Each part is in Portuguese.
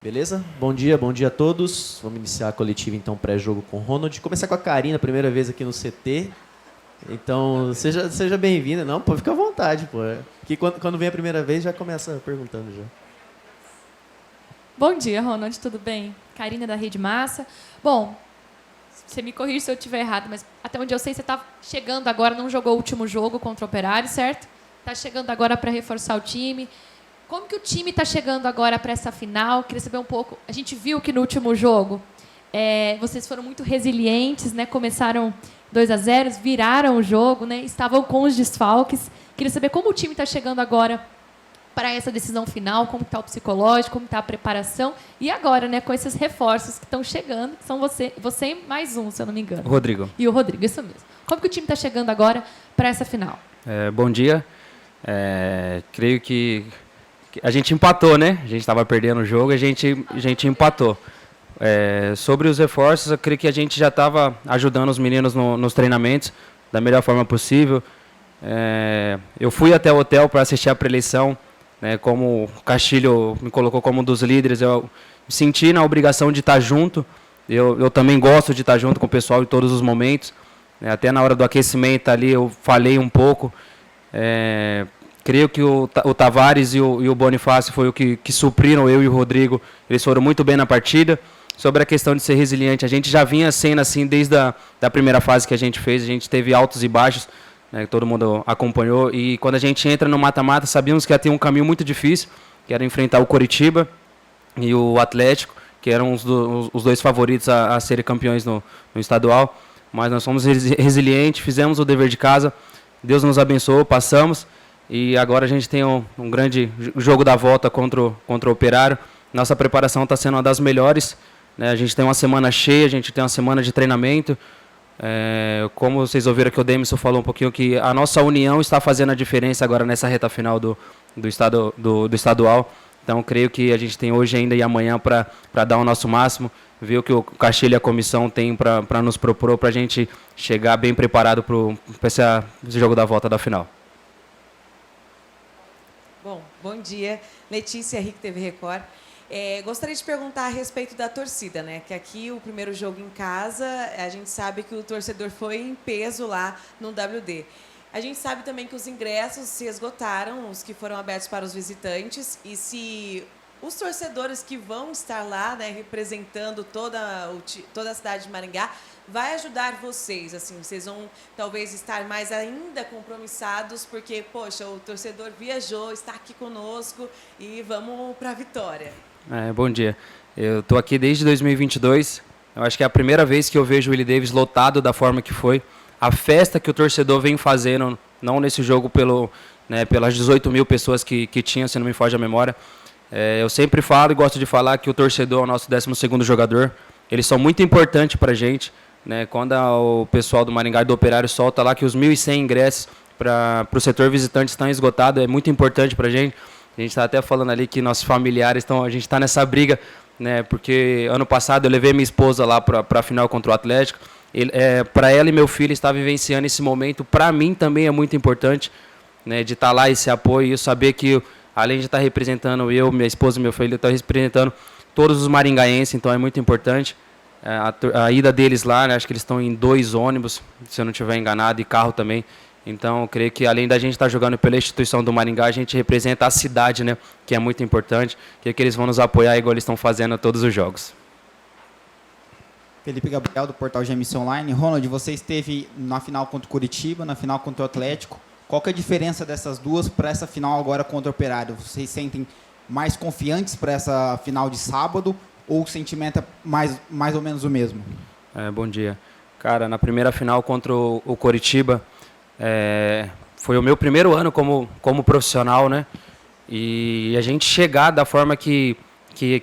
Beleza? Bom dia a todos. Vamos iniciar a coletiva, então, pré-jogo com o Ronald. Começar com a Karina, primeira vez aqui no CT. Então, seja bem-vinda. Não, pô, fica à vontade, pô. Que quando vem a primeira vez, já começa perguntando já. Bom dia, Ronald, tudo bem? Karina da Rede Massa. Bom, você me corrige se eu estiver errado, mas até onde eu sei, você está chegando agora, não jogou o último jogo contra o Operário, certo? Está chegando agora para reforçar o time. Como que o time está chegando agora para essa final? Queria saber um pouco. A gente viu que no último jogo vocês foram muito resilientes, né? Começaram 2-0, viraram o jogo, né? Estavam com os desfalques. Queria saber como o time está chegando agora para essa decisão final, como está o psicológico, como está a preparação. E agora, né, com esses reforços que estão chegando, que são você e mais um, se eu não me engano. Rodrigo. E o Rodrigo, isso mesmo. Como que o time está chegando agora para essa final? Bom dia. Creio que a gente empatou, né? A gente estava perdendo o jogo e a gente empatou. Sobre os reforços, eu creio que a gente já estava ajudando os meninos nos treinamentos da melhor forma possível. Eu fui até o hotel para assistir a pré-eleição, né? Como o Castilho me colocou como um dos líderes, eu me senti na obrigação de estar junto. Eu também gosto de estar junto com o pessoal em todos os momentos. Até na hora do aquecimento ali eu falei um pouco. Creio que o Tavares e o Bonifácio foi o que supriram eu e o Rodrigo. Eles foram muito bem na partida. Sobre a questão de ser resiliente, a gente já vinha sendo assim desde a primeira fase que a gente fez. A gente teve altos e baixos, né, que todo mundo acompanhou. E quando a gente entra no mata-mata, sabíamos que ia ter um caminho muito difícil, que era enfrentar o Coritiba e o Atlético, que eram os dois favoritos a serem campeões no estadual. Mas nós fomos resilientes, fizemos o dever de casa. Deus nos abençoou, passamos. E agora a gente tem um grande jogo da volta contra o Operário. Nossa preparação está sendo uma das melhores, né? A gente tem uma semana cheia, a gente tem uma semana de treinamento. Como vocês ouviram que o Demisson falou um pouquinho, que a nossa união está fazendo a diferença agora nessa reta final do estadual. Então, creio que a gente tem hoje ainda e amanhã para dar o nosso máximo, ver o que o Castilho e a comissão tem para nos propor, para a gente chegar bem preparado para esse jogo da volta da final. Bom dia. Letícia, RIC TV Record. Gostaria de perguntar a respeito da torcida, né? Que aqui, o primeiro jogo em casa, a gente sabe que o torcedor foi em peso lá no WD. A gente sabe também que os ingressos se esgotaram, os que foram abertos para os visitantes, e se os torcedores que vão estar lá, né, representando toda a cidade de Maringá, vai ajudar vocês, assim, vocês vão talvez estar mais ainda compromissados, porque, poxa, o torcedor viajou, está aqui conosco e vamos para a vitória. Bom dia. Eu estou aqui desde 2022, eu acho que é a primeira vez que eu vejo o Willie Davis lotado da forma que foi. A festa que o torcedor vem fazendo, não nesse jogo pelas 18 mil pessoas que tinha, se não me foge a memória. Eu sempre falo e gosto de falar que o torcedor é o nosso 12º jogador. Eles são muito importantes para a gente, né? Quando o pessoal do Maringá e do Operário solta lá que os 1.100 ingressos para o setor visitante estão esgotados, é muito importante para a gente. A gente está até falando ali que nossos familiares a gente está nessa briga, né? Porque ano passado eu levei minha esposa lá para a final contra o Atlético. Para ela e meu filho estar vivenciando esse momento, para mim também é muito importante, né? De estar lá, esse apoio, e eu saber que além de estar representando eu, minha esposa e meu filho, estou representando todos os maringaenses, então é muito importante. A ida deles lá, né, acho que eles estão em 2 ônibus, se eu não estiver enganado, e carro também. Então, eu creio que além da gente estar jogando pela instituição do Maringá, a gente representa a cidade, né, que é muito importante. Creio que eles vão nos apoiar igual eles estão fazendo todos os jogos. Felipe Gabriel, do portal GMC Online. Ronald, você esteve na final contra o Coritiba, na final contra o Atlético. Qual que é a diferença dessas duas para essa final agora contra o Operário? Vocês sentem mais confiantes para essa final de sábado ou o sentimento é mais ou menos o mesmo? Bom dia. Cara, na primeira final contra o Coritiba, foi o meu primeiro ano como profissional, né? E a gente chegar da forma que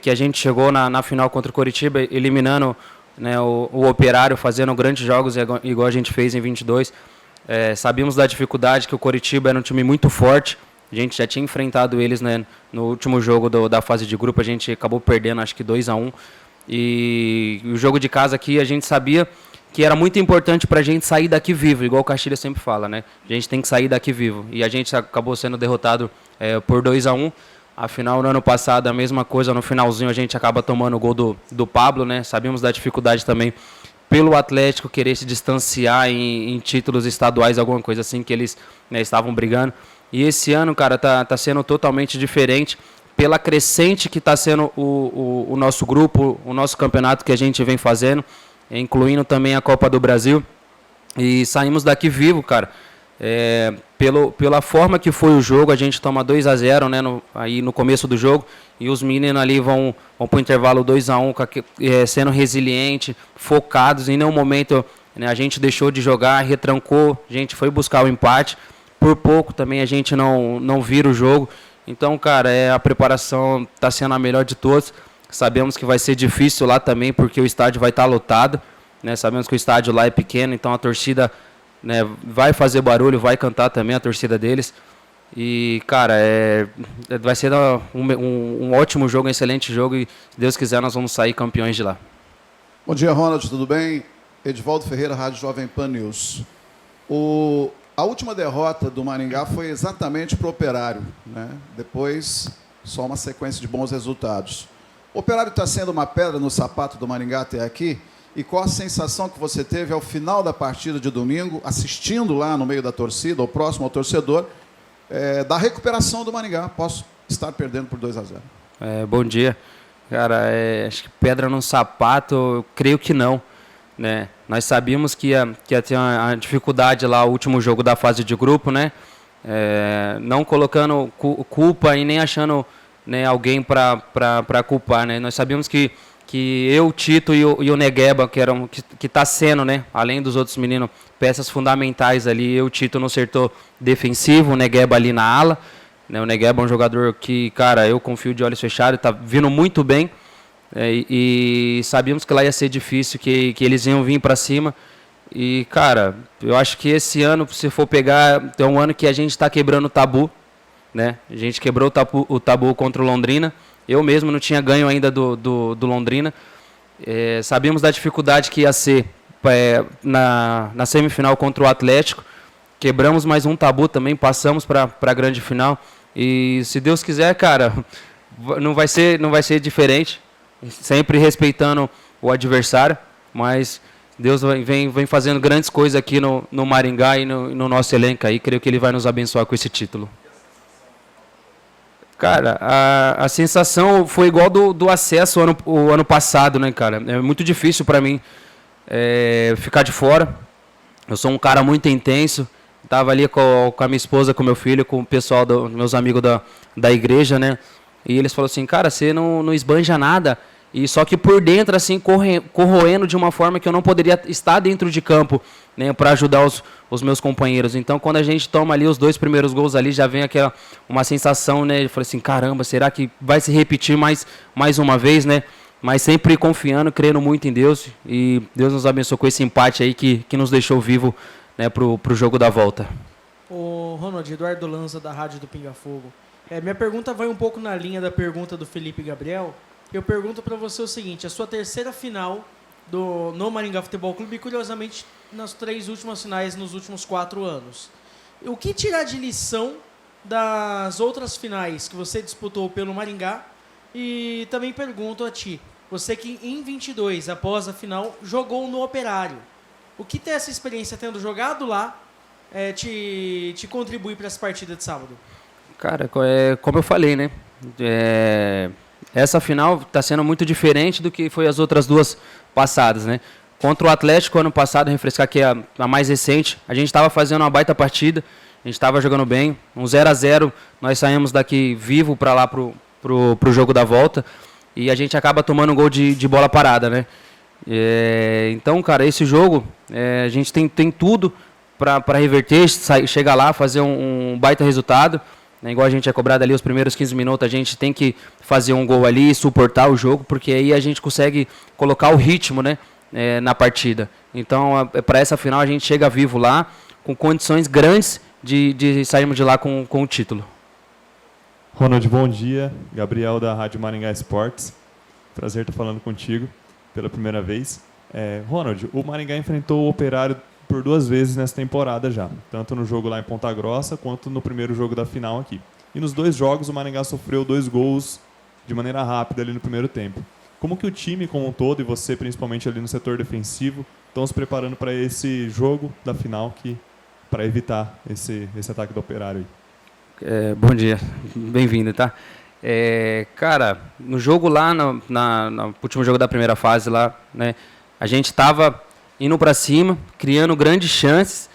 a gente chegou na final contra o Coritiba, eliminando, né, o Operário, fazendo grandes jogos igual a gente fez em 22. Sabíamos da dificuldade, que o Coritiba era um time muito forte. A gente já tinha enfrentado eles, né, no último jogo da fase de grupo. A gente acabou perdendo, acho que 2-1. E o jogo de casa aqui, a gente sabia que era muito importante para a gente sair daqui vivo, igual o Castilho sempre fala, né? A gente tem que sair daqui vivo. E a gente acabou sendo derrotado por 2-1. Afinal, no ano passado, a mesma coisa, no finalzinho a gente acaba tomando o gol do Pablo, né? Sabíamos da dificuldade também pelo Atlético querer se distanciar em títulos estaduais, alguma coisa assim, que eles, né, estavam brigando. E esse ano, cara, tá sendo totalmente diferente pela crescente que está sendo o nosso grupo, o nosso campeonato que a gente vem fazendo, incluindo também a Copa do Brasil. E saímos daqui vivo, cara. Pela forma que foi o jogo, a gente toma 2-0, né, aí no começo do jogo, e os meninos ali vão para o intervalo 2-1, sendo resiliente, focados. Em nenhum momento, né, a gente deixou de jogar, retrancou, a gente foi buscar o empate. Por pouco também a gente não vira o jogo. Então, cara, a preparação está sendo a melhor de todos. Sabemos que vai ser difícil lá também, porque o estádio vai estar lotado, né? Sabemos que o estádio lá é pequeno, então a torcida, né, vai fazer barulho, vai cantar também a torcida deles. E, cara, vai ser um ótimo jogo, um excelente jogo, e se Deus quiser nós vamos sair campeões de lá. Bom dia, Ronald, tudo bem? Edvaldo Ferreira, Rádio Jovem Pan News. A última derrota do Maringá foi exatamente para o Operário, né? Depois, só uma sequência de bons resultados. O Operário está sendo uma pedra no sapato do Maringá até aqui? E qual a sensação que você teve ao final da partida de domingo, assistindo lá no meio da torcida, ou próximo ao torcedor, da recuperação do Maringá? Posso estar perdendo por 2-0. Bom dia. Cara, acho que pedra no sapato, eu creio que não, né? Nós sabíamos que ia ter uma dificuldade lá, o último jogo da fase de grupo, né? Não colocando culpa e nem achando, né, alguém para culpar, né? Nós sabíamos que eu, Tito e o Negueba, que está sendo, né, além dos outros meninos, peças fundamentais ali. Eu, Tito, no setor defensivo, o Negueba ali na ala, né? O Negueba é um jogador que, cara, eu confio de olhos fechados, está vindo muito bem. E sabíamos que lá ia ser difícil, que eles iam vir para cima. E, cara, eu acho que esse ano, se for pegar, é um ano que a gente está quebrando o tabu, né? A gente quebrou o tabu contra o Londrina. Eu mesmo não tinha ganho ainda do Londrina. Sabíamos da dificuldade que ia ser na semifinal contra o Atlético. Quebramos mais um tabu também, passamos para a grande final. E se Deus quiser, cara, não vai ser diferente. Sempre respeitando o adversário, mas Deus vem fazendo grandes coisas aqui no Maringá e no nosso elenco aí. Creio que Ele vai nos abençoar com esse título. Cara, a sensação foi igual do acesso o ano passado, né, cara? É muito difícil para mim ficar de fora. Eu sou um cara muito intenso. Estava ali com a minha esposa, com meu filho, com o pessoal, meus amigos da igreja, né? E eles falaram assim, cara, você não esbanja nada. E só que por dentro, assim, corroendo de uma forma que eu não poderia estar dentro de campo, né, para ajudar os meus companheiros. Então, quando a gente toma ali os 2 primeiros gols ali, já vem uma sensação, né? Eu falei assim, caramba, será que vai se repetir mais uma vez, né? Mas sempre confiando, crendo muito em Deus. E Deus nos abençoou com esse empate aí que nos deixou vivo, né, pro jogo da volta. O Ronald, Eduardo Lanza, da Rádio do Pinga Fogo. Minha pergunta vai um pouco na linha da pergunta do Felipe Gabriel. Eu pergunto para você o seguinte, a sua terceira final no Maringá Futebol Clube, e curiosamente nas 3 últimas finais nos últimos 4 anos. O que tirar de lição das outras finais que você disputou pelo Maringá? E também pergunto a ti, você que em 22, após a final, jogou no Operário. O que ter essa experiência tendo jogado lá te contribui para essa partida de sábado? Cara, como eu falei, né? Essa final está sendo muito diferente do que foi as outras 2 passadas, né? Contra o Atlético, ano passado, refrescar que é a mais recente, a gente estava fazendo uma baita partida, a gente estava jogando bem, um 0-0, nós saímos daqui vivo para lá pro jogo da volta, e a gente acaba tomando um gol de bola parada, né? Então, cara, esse jogo, a gente tem tudo para reverter, chegar lá, fazer um baita resultado. Igual a gente é cobrado ali os primeiros 15 minutos, a gente tem que fazer um gol ali e suportar o jogo, porque aí a gente consegue colocar o ritmo, né, na partida. Então, para essa final, a gente chega vivo lá, com condições grandes de sairmos de lá com o título. Ronald, bom dia. Gabriel, da Rádio Maringá Esportes. Prazer estar falando contigo pela primeira vez. Ronald, o Maringá enfrentou o Operário por 2 vezes nessa temporada já, tanto no jogo lá em Ponta Grossa, quanto no primeiro jogo da final aqui. E nos 2 jogos o Maringá sofreu 2 gols de maneira rápida ali no primeiro tempo. Como que o time como um todo, e você principalmente ali no setor defensivo, estão se preparando para esse jogo da final para evitar esse ataque do Operário aí? Bom dia, bem-vindo, tá? Cara, no jogo lá, no último jogo da primeira fase lá, né, a gente estava indo para cima, criando grandes chances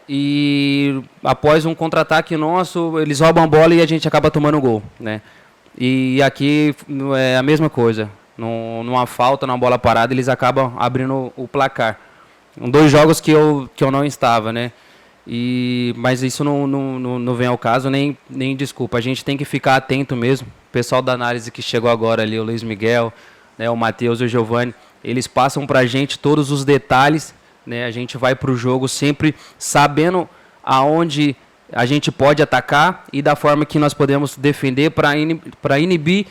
e após um contra-ataque nosso, eles roubam a bola e a gente acaba tomando gol, né? E aqui é a mesma coisa, numa falta, numa bola parada, eles acabam abrindo o placar. 2 jogos que eu não estava, né? Mas isso não vem ao caso, nem desculpa. A gente tem que ficar atento mesmo. O pessoal da análise que chegou agora ali, o Luiz Miguel, né, o Matheus e o Giovanni, eles passam para a gente todos os detalhes, né? A gente vai para o jogo sempre sabendo aonde a gente pode atacar e da forma que nós podemos defender para inibir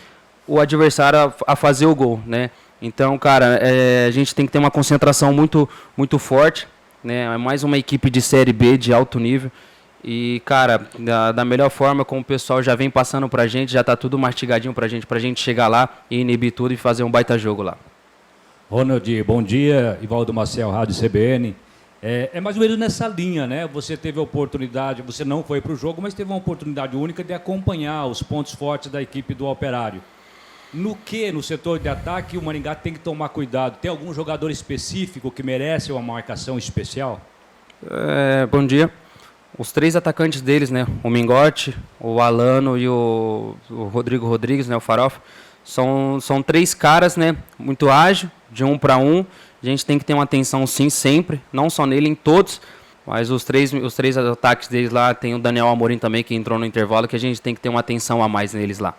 o adversário a fazer o gol, né? Então, cara, a gente tem que ter uma concentração muito, muito forte, né? É mais uma equipe de Série B de alto nível. E, cara, da melhor forma, como o pessoal já vem passando pra gente, já tá tudo mastigadinho pra gente chegar lá e inibir tudo e fazer um baita jogo lá. Ronald, bom dia. Ivaldo Maciel, Rádio CBN. É mais ou menos nessa linha, né? Você teve a oportunidade, você não foi para o jogo, mas teve uma oportunidade única de acompanhar os pontos fortes da equipe do Operário. No setor de ataque, o Maringá tem que tomar cuidado? Tem algum jogador específico que merece uma marcação especial? Bom dia. Os 3 atacantes deles, né? O Mingote, o Alano e o Rodrigo Rodrigues, né? O Farofa. São 3 caras, né? Muito ágil, de 1 para 1. A gente tem que ter uma atenção sim, sempre. Não só nele, em todos. Mas os três ataques deles lá, tem o Daniel Amorim também, que entrou no intervalo, que a gente tem que ter uma atenção a mais neles lá.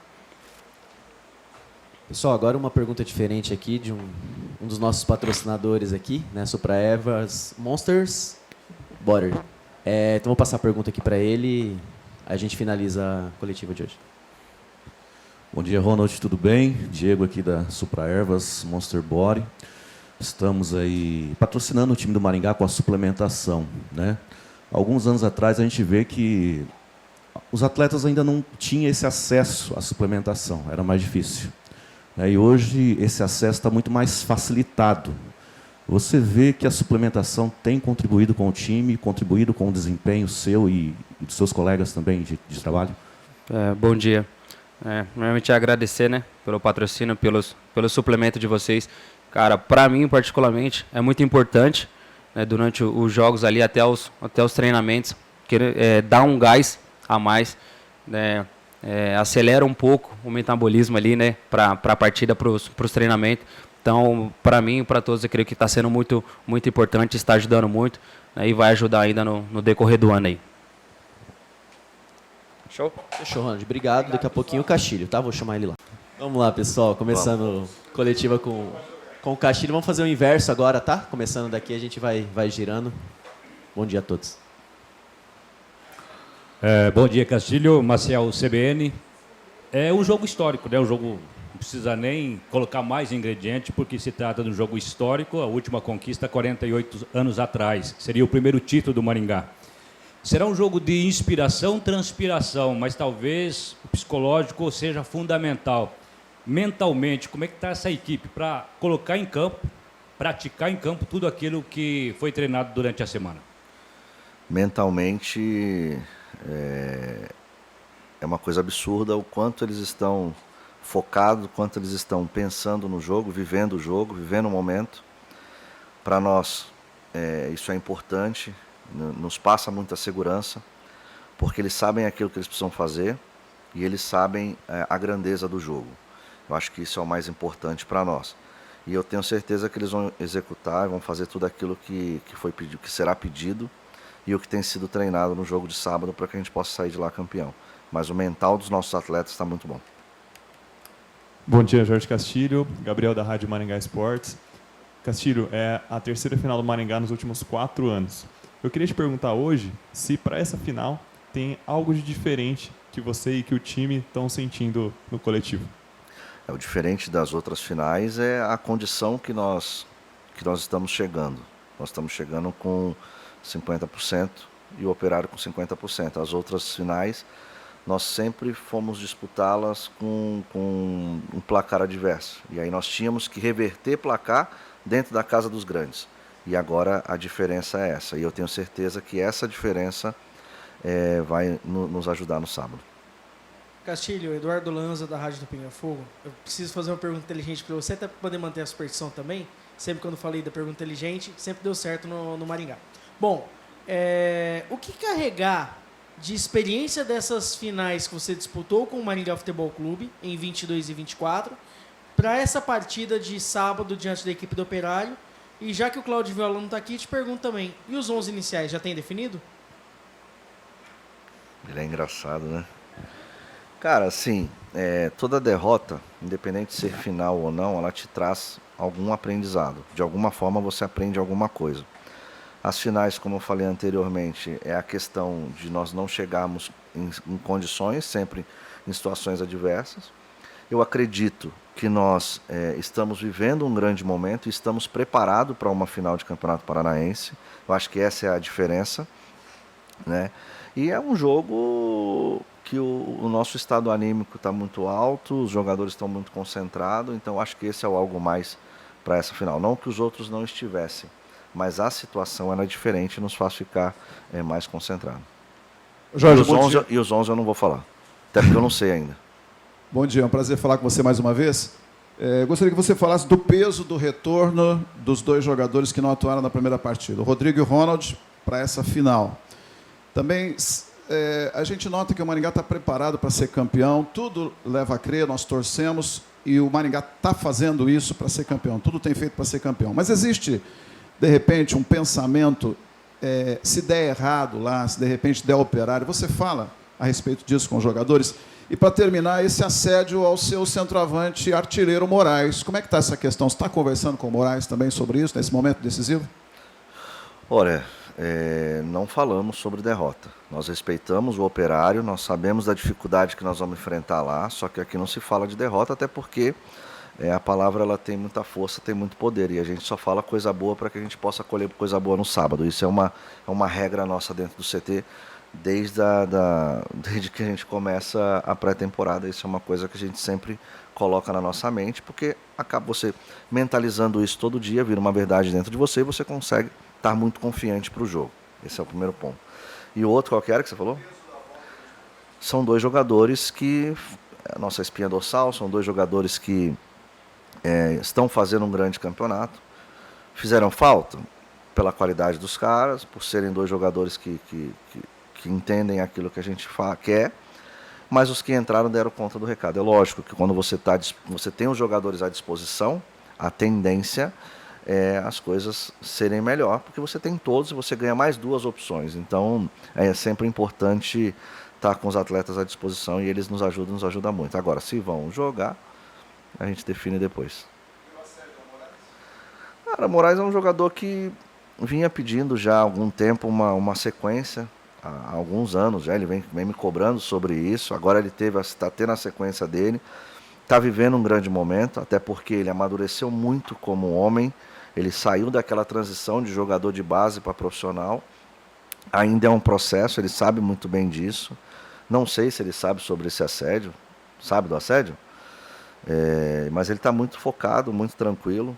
Pessoal, agora uma pergunta diferente aqui de um dos nossos patrocinadores aqui, né? Supra Evas Monsters Butter. Então vou passar a pergunta aqui para ele, a gente finaliza a coletiva de hoje. Bom dia, Ronald, tudo bem? Diego aqui da Supra Ervas Monster Body. Estamos aí patrocinando o time do Maringá com a suplementação, né? Alguns anos atrás a gente vê que os atletas ainda não tinham esse acesso à suplementação, era mais difícil. E hoje esse acesso está muito mais facilitado. Você vê que a suplementação tem contribuído com o time, contribuído com o desempenho seu e dos seus colegas também de trabalho? Bom dia. Realmente agradecer, né, pelo patrocínio, pelo suplemento de vocês. Cara, para mim particularmente é muito importante, né, durante os jogos ali até os treinamentos, dar um gás a mais, né, acelera um pouco o metabolismo ali, né, para a partida, para os treinamentos. Então, para mim e para todos, eu creio que está sendo muito, muito importante, está ajudando muito, né, e vai ajudar ainda no decorrer do ano aí. Show? Fechou, Ronald. Obrigado. Daqui a pouquinho o Castilho, tá? Vou chamar ele lá. Vamos lá, pessoal. Começando coletiva com o Castilho. Vamos fazer o inverso agora, tá? Começando daqui, a gente vai girando. Bom dia a todos. Bom dia, Castilho. Maciel, CBN. É um jogo histórico, né? Um jogo... Não precisa nem colocar mais ingrediente, porque se trata de um jogo histórico, a última conquista 48 anos atrás. Seria o primeiro título do Maringá. Será um jogo de inspiração, transpiração, mas talvez o psicológico seja fundamental. Mentalmente, como é que está essa equipe para colocar em campo, praticar em campo tudo aquilo que foi treinado durante a semana? Mentalmente, é uma coisa absurda o quanto eles estão focados, o quanto eles estão pensando no jogo, vivendo o momento. Para nós, isso é importante. Nos passa muita segurança, porque eles sabem aquilo que eles precisam fazer e eles sabem a grandeza do jogo. Eu acho que isso é o mais importante para nós. E eu tenho certeza que eles vão executar, vão fazer tudo aquilo que foi pedido, que será pedido e o que tem sido treinado no jogo de sábado para que a gente possa sair de lá campeão. Mas o mental dos nossos atletas está muito bom. Bom dia, Jorge Castilho, Gabriel da Rádio Maringá Esportes. Castilho, é a terceira final do Maringá nos últimos 4 anos. Eu queria te perguntar hoje se para essa final tem algo de diferente que você e que o time estão sentindo no coletivo. O diferente das outras finais é a condição que nós estamos chegando. Nós estamos chegando com 50% e o Operário com 50%. As outras finais nós sempre fomos disputá-las com um placar adverso. E aí nós tínhamos que reverter placar dentro da casa dos grandes. E agora a diferença é essa. E eu tenho certeza que essa diferença vai nos ajudar no sábado. Castilho, Eduardo Lanza, da Rádio do Pinga Fogo. Eu preciso fazer uma pergunta inteligente para você, até para poder manter a superstição também. Sempre quando falei da pergunta inteligente, sempre deu certo no Maringá. Bom, o que carregar de experiência dessas finais que você disputou com o Maringá Futebol Clube, em 22 e 24, para essa partida de sábado diante da equipe do Operário? E já que o Cláudio Viola não está aqui, te pergunto também, e os 11 iniciais, já tem definido? Ele é engraçado, né? Cara, assim, toda derrota, independente de ser final ou não, ela te traz algum aprendizado. De alguma forma você aprende alguma coisa. As finais, como eu falei anteriormente, é a questão de nós não chegarmos em condições, sempre em situações adversas. Eu acredito que nós estamos vivendo um grande momento e estamos preparados para uma final de Campeonato Paranaense. Eu acho que essa é a diferença, né? E é um jogo que o nosso estado anímico está muito alto, os jogadores estão muito concentrados, então acho que esse é o algo mais para essa final. Não que os outros não estivessem, mas a situação era diferente e nos faz ficar mais concentrado. Jorge, e os 11 eu não vou falar, até porque eu não sei ainda. Bom dia, é um prazer falar com você mais uma vez. Gostaria que você falasse do peso do retorno dos dois jogadores que não atuaram na primeira partida, o Rodrigo e o Ronald, para essa final. Também a gente nota que o Maringá está preparado para ser campeão, tudo leva a crer, nós torcemos, e o Maringá está fazendo isso para ser campeão, tudo tem feito para ser campeão. Mas existe, de repente, um pensamento, se der errado lá, se de repente der Operário, você fala a respeito disso com os jogadores? E para terminar, esse assédio ao seu centroavante artilheiro Moraes, como é que está essa questão? Você está conversando com o Moraes também sobre isso, nesse momento decisivo? Olha, não falamos sobre derrota. Nós respeitamos o Operário, nós sabemos da dificuldade que nós vamos enfrentar lá, só que aqui não se fala de derrota, até porque a palavra ela tem muita força, tem muito poder, e a gente só fala coisa boa para que a gente possa colher coisa boa no sábado. Isso é uma regra nossa dentro do CT, desde que a gente começa a pré-temporada. Isso é uma coisa que a gente sempre coloca na nossa mente, porque acaba você mentalizando isso todo dia, vira uma verdade dentro de você e você consegue estar muito confiante para o jogo. Esse é o primeiro ponto. E o outro, qual que era que você falou? São dois jogadores que, a nossa espinha dorsal, são dois jogadores que estão fazendo um grande campeonato. Fizeram falta pela qualidade dos caras, por serem dois jogadores que entendem aquilo que a gente quer, mas os que entraram deram conta do recado. É lógico que quando você tem os jogadores à disposição, a tendência as coisas serem melhor, porque você tem todos e você ganha mais duas opções. Então é sempre importante estar com os atletas à disposição e eles nos ajudam muito. Agora, se vão jogar, a gente define depois. Cara, Moraes é um jogador que vinha pedindo já há algum tempo uma sequência, há alguns anos já, ele vem me cobrando sobre isso. Agora ele está tendo a sequência dele, está vivendo um grande momento, até porque ele amadureceu muito como homem. Ele saiu daquela transição de jogador de base para profissional. Ainda é um processo, ele sabe muito bem disso. Não sei se ele sabe sobre esse assédio. Sabe do assédio? Mas ele está muito focado, muito tranquilo.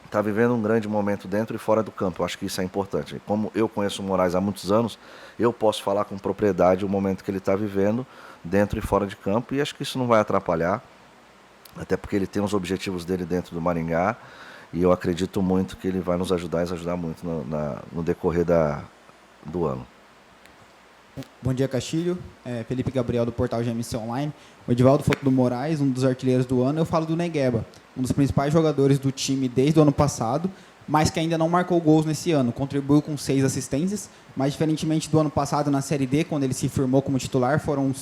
Está vivendo um grande momento dentro e fora do campo. Eu acho que isso é importante. Como eu conheço o Moraes há muitos anos, eu posso falar com propriedade o momento que ele está vivendo dentro e fora de campo. E acho que isso não vai atrapalhar. Até porque ele tem os objetivos dele dentro do Maringá. E eu acredito muito que ele vai nos ajudar muito no decorrer do ano. Bom dia, Castilho. Felipe Gabriel, do portal GMC Online. O Edivaldo falou do Moraes, um dos artilheiros do ano. Eu falo do Negueba, um dos principais jogadores do time desde o ano passado, mas que ainda não marcou gols nesse ano. Contribuiu com 6 assistências, mas diferentemente do ano passado na Série D, quando ele se firmou como titular, foram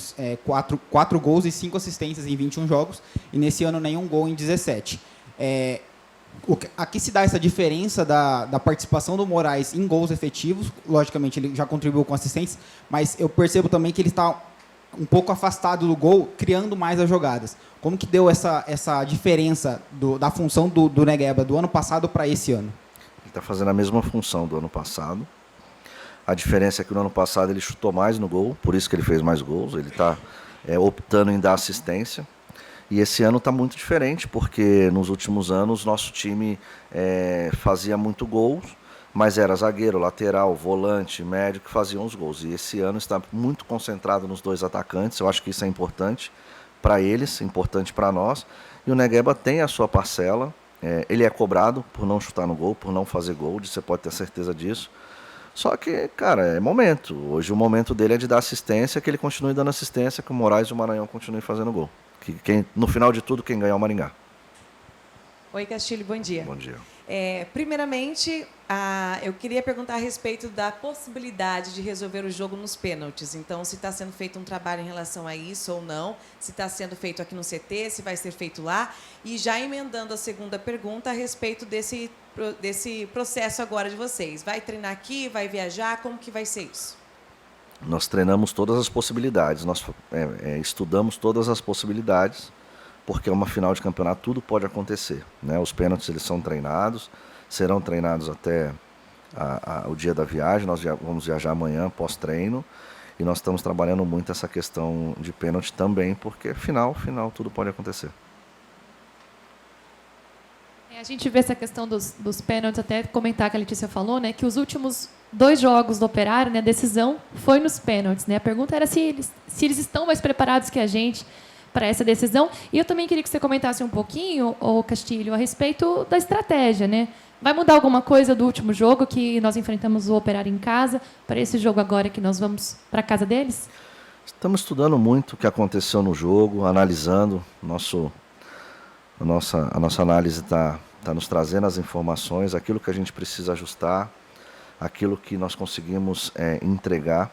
4 gols e 5 assistências em 21 jogos, e nesse ano nenhum gol em 17. Aqui se dá essa diferença da participação do Moraes em gols efetivos. Logicamente, ele já contribuiu com assistências, mas eu percebo também que ele está um pouco afastado do gol, criando mais as jogadas. Como que deu essa diferença da função do Negueba do ano passado para esse ano? Ele está fazendo a mesma função do ano passado. A diferença é que no ano passado ele chutou mais no gol, por isso que ele fez mais gols. Ele está optando em dar assistência. E esse ano está muito diferente, porque nos últimos anos nosso time fazia muito gols, mas era zagueiro, lateral, volante, médio que faziam os gols. E esse ano está muito concentrado nos 2 atacantes. Eu acho que isso é importante para eles, importante para nós. E o Negueba tem a sua parcela. Ele é cobrado por não chutar no gol, por não fazer gol, você pode ter certeza disso. Só que, cara, é momento. Hoje o momento dele é de dar assistência, que ele continue dando assistência, que o Moraes e o Maranhão continuem fazendo gol. No final de tudo, quem ganhar é o Maringá. Oi, Castilho, bom dia. Bom dia. Primeiramente, eu queria perguntar a respeito da possibilidade de resolver o jogo nos pênaltis. Então, se está sendo feito um trabalho em relação a isso ou não, se está sendo feito aqui no CT, se vai ser feito lá. E já emendando a segunda pergunta a respeito desse processo agora de vocês. Vai treinar aqui, vai viajar, como que vai ser isso? Nós treinamos todas as possibilidades, nós estudamos todas as possibilidades, porque é uma final de campeonato, tudo pode acontecer, né? Os pênaltis eles são treinados, serão treinados até o dia da viagem. Nós vamos viajar amanhã, pós-treino, e nós estamos trabalhando muito essa questão de pênalti também, porque final tudo pode acontecer. A gente vê essa questão dos pênaltis, até comentar que a Letícia falou, né, que os últimos 2 jogos do Operário, né, a decisão foi nos pênaltis, né? A pergunta era se eles estão mais preparados que a gente para essa decisão. E eu também queria que você comentasse um pouquinho, Castilho, a respeito da estratégia, né? Vai mudar alguma coisa do último jogo que nós enfrentamos o Operário em casa para esse jogo agora que nós vamos para a casa deles? Estamos estudando muito o que aconteceu no jogo, analisando. A nossa análise está nos trazendo as informações, aquilo que a gente precisa ajustar, aquilo que nós conseguimos entregar,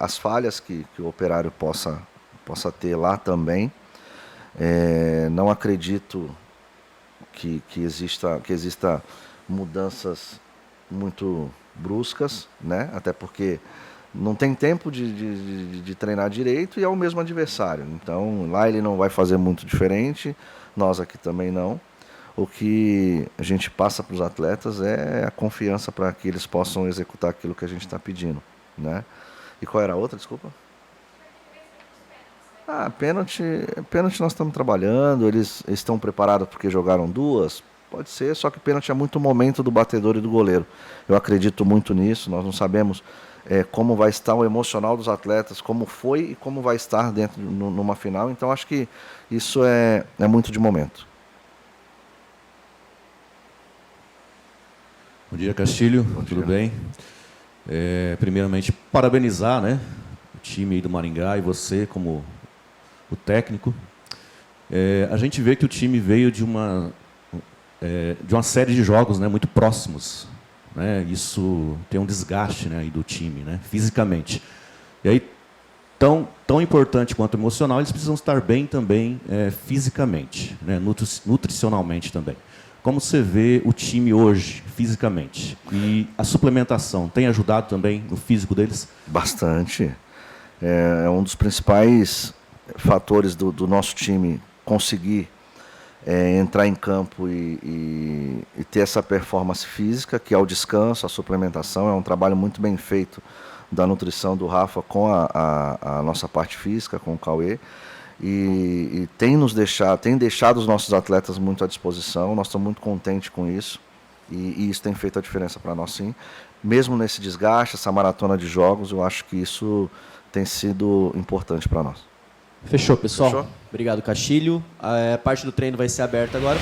as falhas que o Operário possa ter lá também. Não acredito que exista mudanças muito bruscas, né? Até porque não tem tempo de treinar direito e é o mesmo adversário. Então lá ele não vai fazer muito diferente, nós aqui também não. O que a gente passa para os atletas é a confiança para que eles possam executar aquilo que a gente está pedindo, né? E qual era a outra, desculpa? Pênalti nós estamos trabalhando, eles estão preparados porque jogaram 2, pode ser, só que pênalti é muito momento do batedor e do goleiro. Eu acredito muito nisso, nós não sabemos como vai estar o emocional dos atletas, como foi e como vai estar dentro numa final, então acho que isso é muito de momento. Bom dia, Castilho. Bom dia. Tudo bem? Primeiramente, parabenizar, né, o time aí do Maringá e você como o técnico. A gente vê que o time veio de uma série de jogos, né, muito próximos, né? Isso tem um desgaste, né, aí do time, né, fisicamente. E aí, tão importante quanto emocional, eles precisam estar bem também fisicamente, né, nutricionalmente também. Como você vê o time hoje, fisicamente? E a suplementação tem ajudado também no físico deles? Bastante. É um dos principais fatores do nosso time conseguir entrar em campo e ter essa performance física, que é o descanso, a suplementação. É um trabalho muito bem feito da nutrição do Rafa com a nossa parte física, com o Cauê. E tem deixado os nossos atletas muito à disposição. Nós estamos muito contentes com isso e isso tem feito a diferença para nós, sim. Mesmo nesse desgaste, essa maratona de jogos, eu acho que isso tem sido importante para nós. Fechou, pessoal. Fechou? Obrigado, Castilho. A parte do treino vai ser aberta agora.